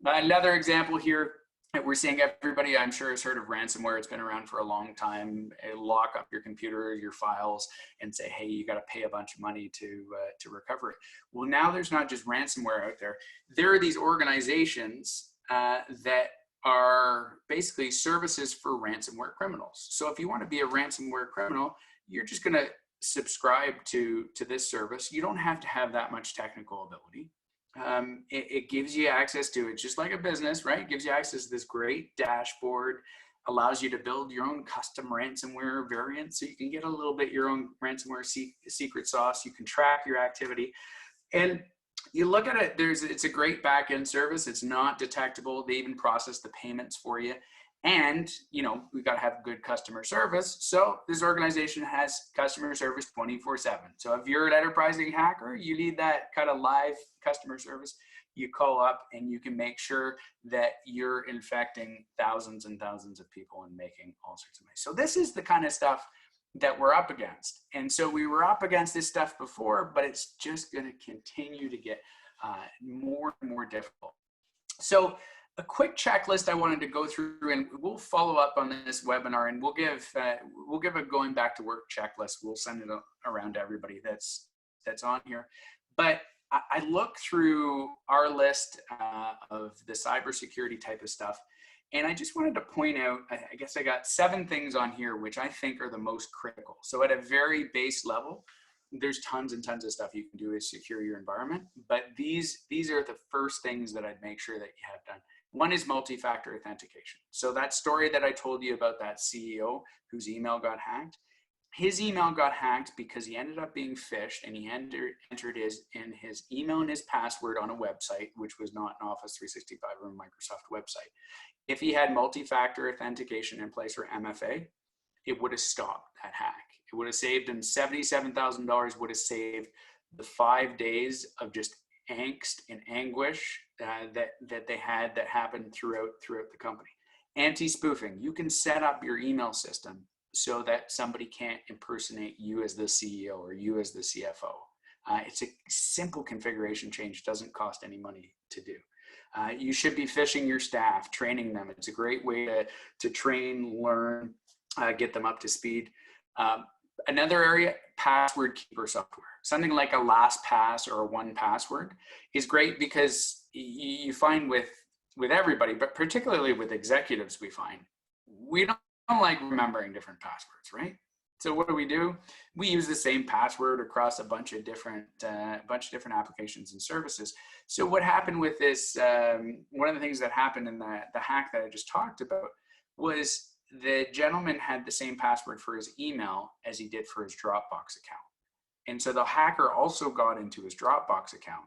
Another example here that we're seeing, everybody I'm sure has heard of ransomware. It's been around for a long time. Lock up your computer, your files, and say, hey, you got to pay a bunch of money to recover it. Well, now there's not just ransomware out there. There are these organizations that are basically services for ransomware criminals. So if you want to be a ransomware criminal, you're just going to subscribe to this service. You don't have to have that much technical ability. It gives you access to it, just like a business, right? It gives you access to this great dashboard, allows you to build your own custom ransomware variant, so you can get a little bit your own ransomware secret sauce. You can track your activity, and you look at it. It's a great back-end service. It's not detectable. They even process the payments for you. And, we've got to have good customer service. So this organization has customer service 24/7. So if you're an enterprising hacker, you need that kind of live customer service. You call up and you can make sure that you're infecting thousands and thousands of people and making all sorts of money. So this is the kind of stuff that we're up against. And so we were up against this stuff before, but it's just going to continue to get more and more difficult. So a quick checklist I wanted to go through, and we'll follow up on this webinar, and we'll give a going back to work checklist. We'll send it around to everybody that's on here. But I looked through our list of the cybersecurity type of stuff, and I just wanted to point out, I guess I got 7 things on here which I think are the most critical. So at a very base level, there's tons and tons of stuff you can do to secure your environment, but these are the first things that I'd make sure that you have done. One is multi-factor authentication. So that story that I told you about that CEO whose email got hacked, his email got hacked because he ended up being phished, and he entered his email and his password on a website, which was not an Office 365 or a Microsoft website. If he had multi-factor authentication in place, or MFA, it would have stopped that hack. It would have saved him $77,000, would have saved the 5 days of just angst and anguish that they had that happened throughout the company. Anti-spoofing. You can set up your email system so that somebody can't impersonate you as the CEO or you as the CFO. It's a simple configuration change. Doesn't cost any money to do. You should be phishing your staff, training them. It's a great way to train, learn, get them up to speed. Another area, password keeper software. Something like a LastPass or a 1Password is great, because you find with everybody, but particularly with executives, we don't like remembering different passwords, right? So what do? We use the same password across a bunch of different applications and services. So what happened with this, one of the things that happened in the hack that I just talked about was the gentleman had the same password for his email as he did for his Dropbox account. And so the hacker also got into his Dropbox account.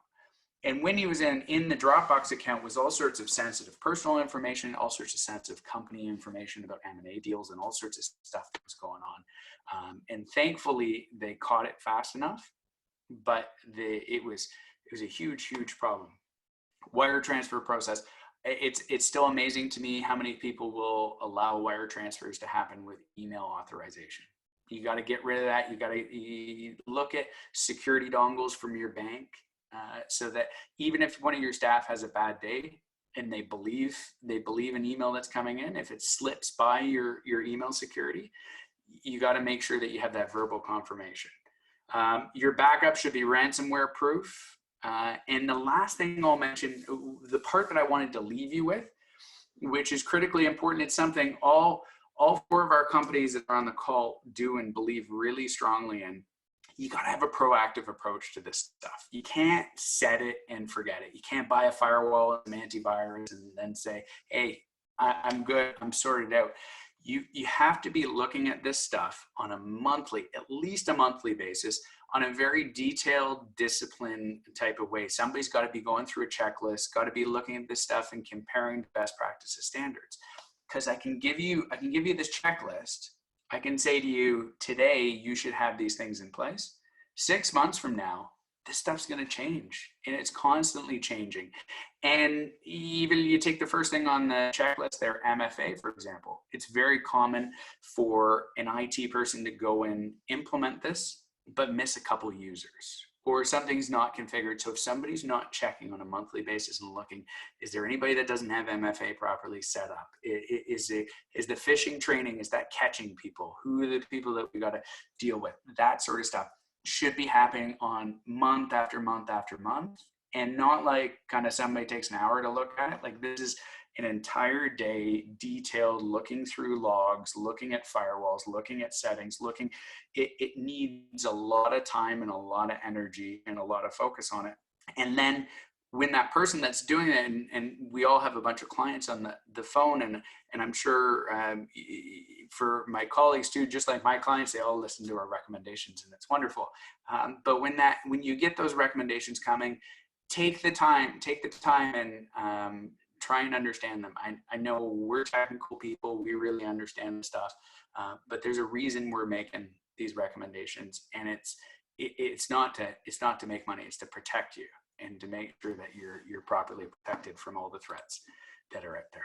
And when he was in the Dropbox account was all sorts of sensitive personal information, all sorts of sensitive company information about M&A deals and all sorts of stuff that was going on. And thankfully they caught it fast enough, but it was a huge, huge problem. Wire transfer process. It's still amazing to me how many people will allow wire transfers to happen with email authorization. You got to get rid of that. You got to look at security dongles from your bank, so that even if one of your staff has a bad day and they believe an email that's coming in, if it slips by your email security, you got to make sure that you have that verbal confirmation. Your backup should be ransomware proof. And the last thing I'll mention, the part that I wanted to leave you with, which is critically important, it's something all four of our companies that are on the call do and believe really strongly in. You got to have a proactive approach to this stuff. You can't set it and forget it. You can't buy a firewall and some antivirus and then say, hey, I'm good, I'm sorted out. You have to be looking at this stuff on a monthly, at least a monthly basis, on a very detailed, disciplined type of way. Somebody's got to be going through a checklist, got to be looking at this stuff and comparing best practices standards. Because I can give you this checklist. I can say to you, today, you should have these things in place. 6 months from now, this stuff's going to change, and it's constantly changing. And even you take the first thing on the checklist there, MFA, for example. It's very common for an IT person to go and implement this, but miss a couple users, or something's not configured. So if somebody's not checking on a monthly basis and looking, is there anybody that doesn't have MFA properly set up? Is the phishing training, is that catching people? Who are the people that we got to deal with? That sort of stuff should be happening on month after month after month, and not like kind of somebody takes an hour to look at it. Like, this is an entire day detailed, looking through logs, looking at firewalls, looking at settings, it needs a lot of time and a lot of energy and a lot of focus on it. And then when that person that's doing it, and we all have a bunch of clients on the phone, and I'm sure for my colleagues too, just like my clients, they all listen to our recommendations, and it's wonderful. But when you get those recommendations coming, take the time and try and understand them. I know we're technical people, we really understand stuff, but there's a reason we're making these recommendations, and it's not to make money, it's to protect you and to make sure that you're properly protected from all the threats that are out there.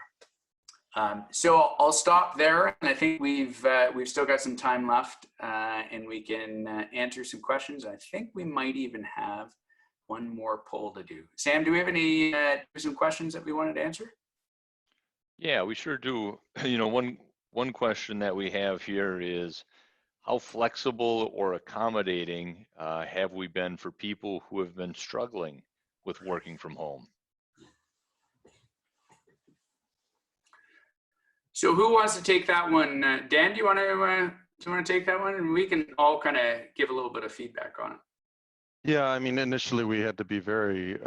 So I'll stop there, and I think we've still got some time left, and we can answer some questions. I think we might even have one more poll to do. Sam, do we have any some questions that we wanted to answer? Yeah, we sure do. You know, one question that we have here is, how flexible or accommodating have we been for people who have been struggling with working from home? So who wants to take that one? Dan, do you want to take that one, and we can all kind of give a little bit of feedback on it? Yeah, I mean, initially we had to be very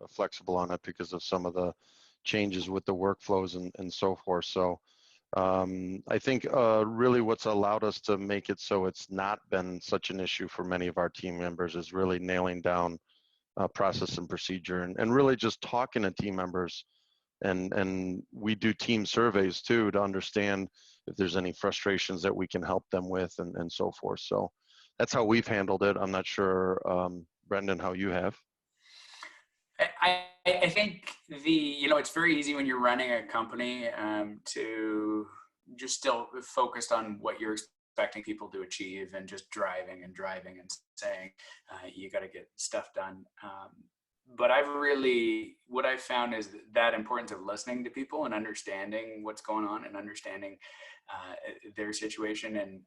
flexible on it because of some of the changes with the workflows and so forth. So I think really what's allowed us to make it so it's not been such an issue for many of our team members is really nailing down process and procedure, and really just talking to team members. And we do team surveys too to understand if there's any frustrations that we can help them with and so forth. So that's how we've handled it. I'm not sure, Brendan, how you have. I think it's very easy when you're running a company to just still focused on what you're expecting people to achieve, and just driving and saying you got to get stuff done. But what I've found is that importance of listening to people and understanding what's going on and understanding their situation. And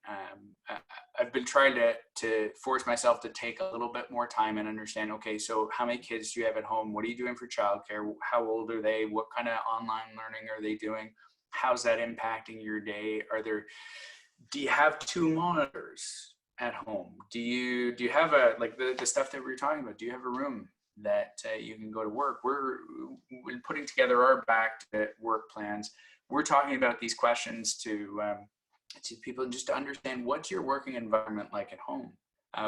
I've been trying to force myself to take a little bit more time and understand, okay, so how many kids do you have at home? What are you doing for childcare? How old are they? What kind of online learning are they doing? How's that impacting your day? Do you have 2 monitors at home? Do you have the stuff that we were talking about? Do you have a room that you can go to work? When putting together our back to work plans, we're talking about these questions to people, just to understand, what's your working environment like at home.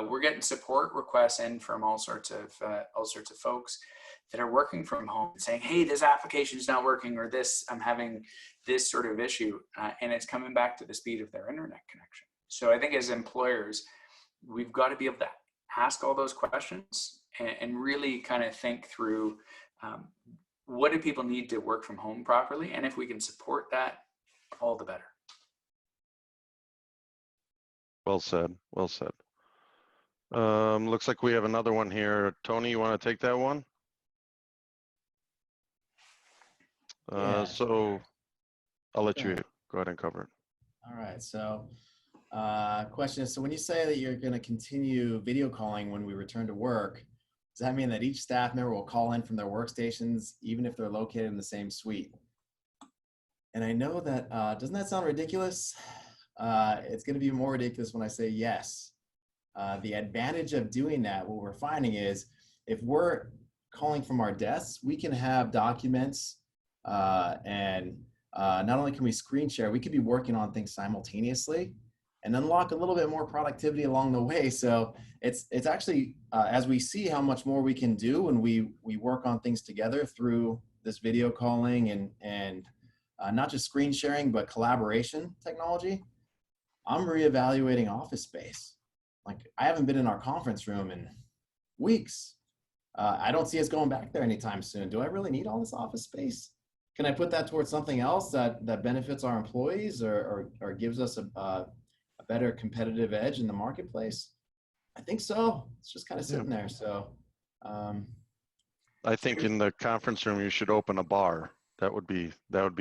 We're getting support requests in from all sorts of folks that are working from home, saying, hey, this application is not working, or I'm having this sort of issue, and it's coming back to the speed of their internet connection. So I think as employers, we've got to be able to ask all those questions and really kind of think through, what do people need to work from home properly? And if we can support that, all the better. Well said, well said. Looks like we have another one here. Tony, you want to take that one? Yeah, so I'll let you go ahead and cover it. All right, so Question is, so when you say that you're going to continue video calling when we return to work, does that mean that each staff member will call in from their workstations, even if they're located in the same suite? And I know that, doesn't that sound ridiculous? It's going to be more ridiculous when I say yes. The advantage of doing that, what we're finding is if we're calling from our desks, we can have documents and not only can we screen share, we could be working on things simultaneously and unlock a little bit more productivity along the way. So it's actually, as we see how much more we can do when we work on things together through this video calling and not just screen sharing, but collaboration technology, I'm reevaluating office space. Like I haven't been in our conference room in weeks. I don't see us going back there anytime soon. Do I really need all this office space? Can I put that towards something else that benefits our employees or gives us a better competitive edge in the marketplace? I think so. It's just kind of sitting there. So I think in the conference room you should open a bar. That would be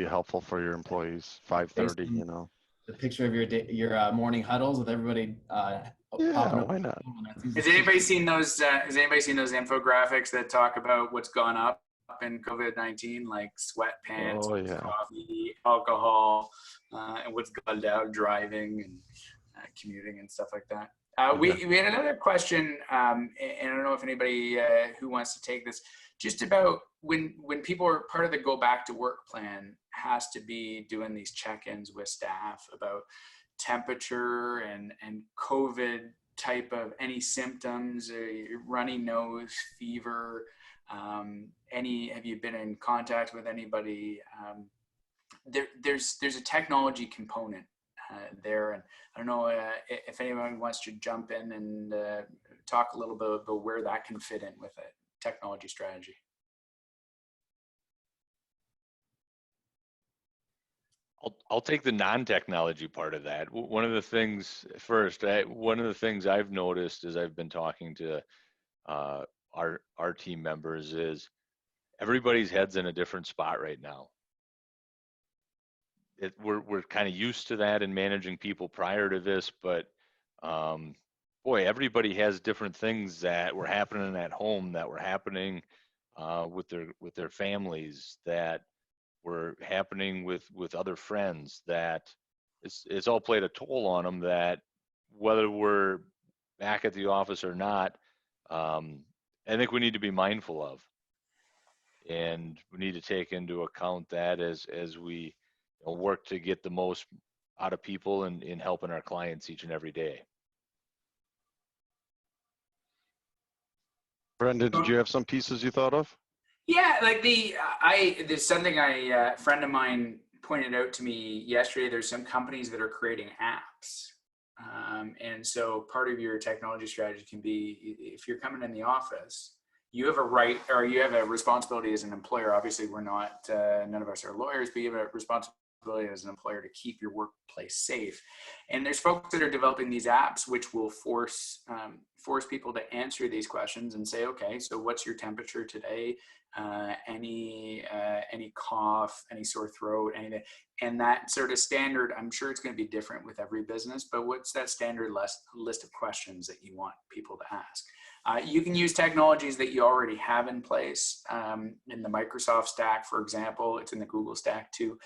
helpful for your employees. 5:30, you know. The picture of your morning huddles with everybody popping up. Why not? Has anybody seen those? Has anybody seen those infographics that talk about what's gone up in COVID-19, like sweatpants, coffee, alcohol, and what's gone down, driving and commuting and stuff like that? We had another question, and I don't know if anybody who wants to take this, just about when people are part of the go back to work plan has to be doing these check-ins with staff about temperature and COVID type of any symptoms, runny nose, fever, have you been in contact with anybody? There's a technology component there, and I don't know if anyone wants to jump in and talk a little bit about where that can fit in with a technology strategy. I'll take the non-technology part of that. One of the things I've noticed as I've been talking to our team members is everybody's head's in a different spot right now. We're kind of used to that in managing people prior to this, but boy, everybody has different things that were happening at home, that were happening with their families, that were happening with other friends, that it's all played a toll on them, that whether we're back at the office or not, I think we need to be mindful of, and we need to take into account that as we work to get the most out of people and in helping our clients each and every day. Brendan, did you have some pieces you thought of? Yeah, like there's something a friend of mine pointed out to me yesterday. There's some companies that are creating apps. And so part of your technology strategy can be, if you're coming in the office, you have a right, or you have a responsibility as an employer. Obviously we're not, none of us are lawyers, but you have a responsibility as an employer to keep your workplace safe. And there's folks that are developing these apps which will force people to answer these questions and say, okay, so what's your temperature today? Any cough, any sore throat, anything. And that sort of standard, I'm sure it's going to be different with every business, but what's that standard list of questions that you want people to ask? You can use technologies that you already have in place. In the Microsoft stack, for example, it's in the Google stack too.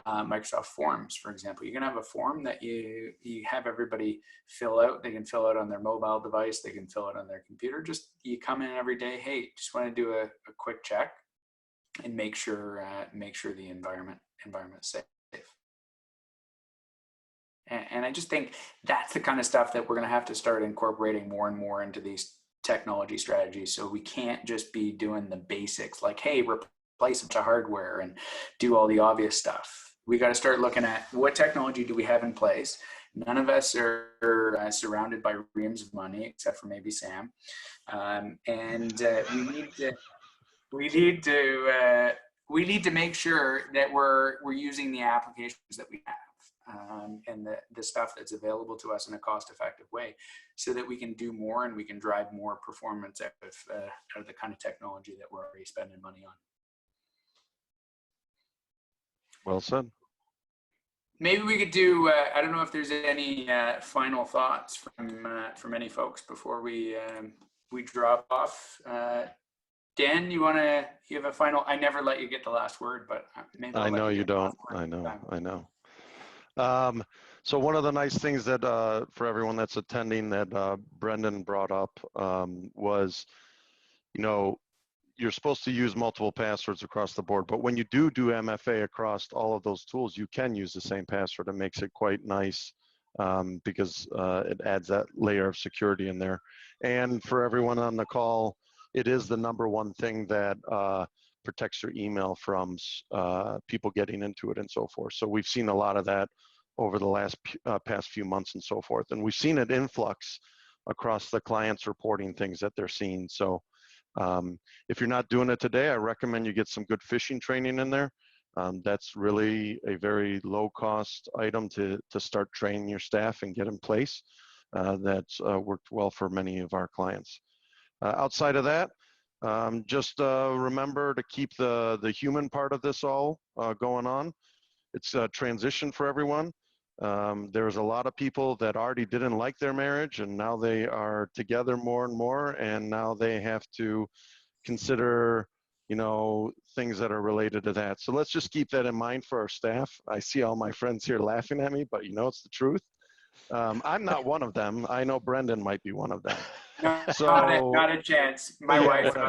Microsoft Forms, for example, you can have a form that you have everybody fill out. They can fill out on their mobile device. They can fill it on their computer. Just you come in every day. Hey, just want to do a quick check and make sure the environment's safe. And I just think that's the kind of stuff that we're going to have to start incorporating more and more into these technology strategies. So we can't just be doing the basics like, hey, replace a bunch of hardware and do all the obvious stuff. We got to start looking at what technology do we have in place. None of us are surrounded by reams of money, except for maybe Sam. We need to make sure that we're using the applications that we have. And the stuff that's available to us in a cost-effective way, so that we can do more and we can drive more performance out of the kind of technology that we're already spending money on. Well said. maybe we could do, I don't know if there's any final thoughts from any folks before we drop off. Dan, you have a final, I never let you get the last word, but maybe I know you don't. I know. So one of the nice things that for everyone that's attending that Brendan brought up was, you know, you're supposed to use multiple passwords across the board, but when you do MFA across all of those tools, you can use the same password. It makes it quite nice because it adds that layer of security in there. And for everyone on the call, it is the #1 thing that protects your email from people getting into it and so forth. So we've seen a lot of that over the past few months and so forth. And we've seen it influx across the clients reporting things that they're seeing. So if you're not doing it today, I recommend you get some good phishing training in there. That's really a very low cost item to start training your staff and get in place. That's worked well for many of our clients. Outside of that, just remember to keep the human part of this all going on. It's a transition for everyone. There's a lot of people that already didn't like their marriage and now they are together more and more, and now they have to consider, you know, things that are related to that. So let's just keep that in mind for our staff. I see all my friends here laughing at me, but you know, it's the truth. I'm not one of them. I know Brendan might be one of them. No, So not a chance. My wife and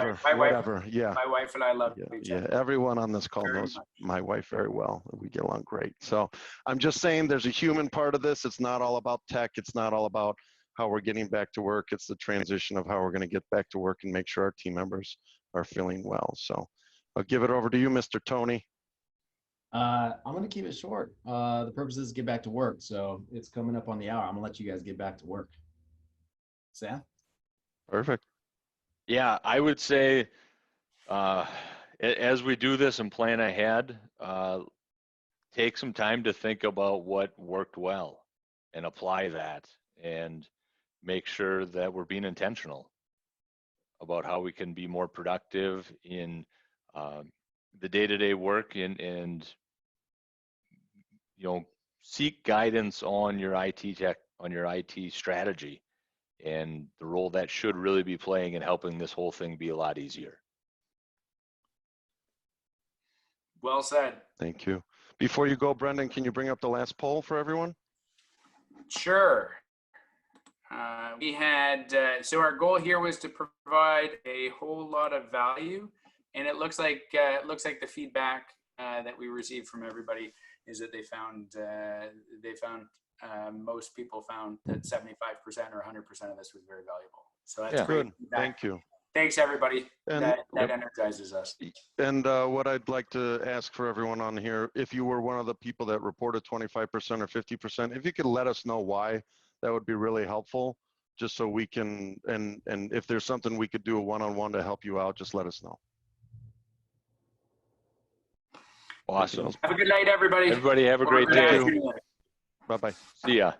I love each other. Everyone on this call knows my wife very well. We get along great. So I'm just saying there's a human part of this. It's not all about tech. It's not all about how we're getting back to work. It's the transition of how we're going to get back to work and make sure our team members are feeling well. So I'll give it over to you, Mr. Tony. I'm going to keep it short. The purpose is to get back to work. So it's coming up on the hour. I'm going to let you guys get back to work. Sam? Perfect. Yeah, I would say as we do this and plan ahead, take some time to think about what worked well and apply that and make sure that we're being intentional about how we can be more productive in the day-to-day work and you know, seek guidance on your IT strategy and the role that should really be playing in helping this whole thing be a lot easier. Well said. Thank you. Before you go, Brendan, can you bring up the last poll for everyone? Sure. We had, so our goal here was to provide a whole lot of value, and it looks like the feedback that we received from everybody is that they found most people found that 75% or 100% of this was very valuable. So that's great. Good. Thank you. Thanks, everybody. And that energizes us. And what I'd like to ask for everyone on here, if you were one of the people that reported 25% or 50%, if you could let us know why, that would be really helpful, just so we can, and if there's something we could do a one-on-one to help you out, just let us know. Awesome. Have a good night, everybody. Everybody have a great day. Bye-bye. See ya.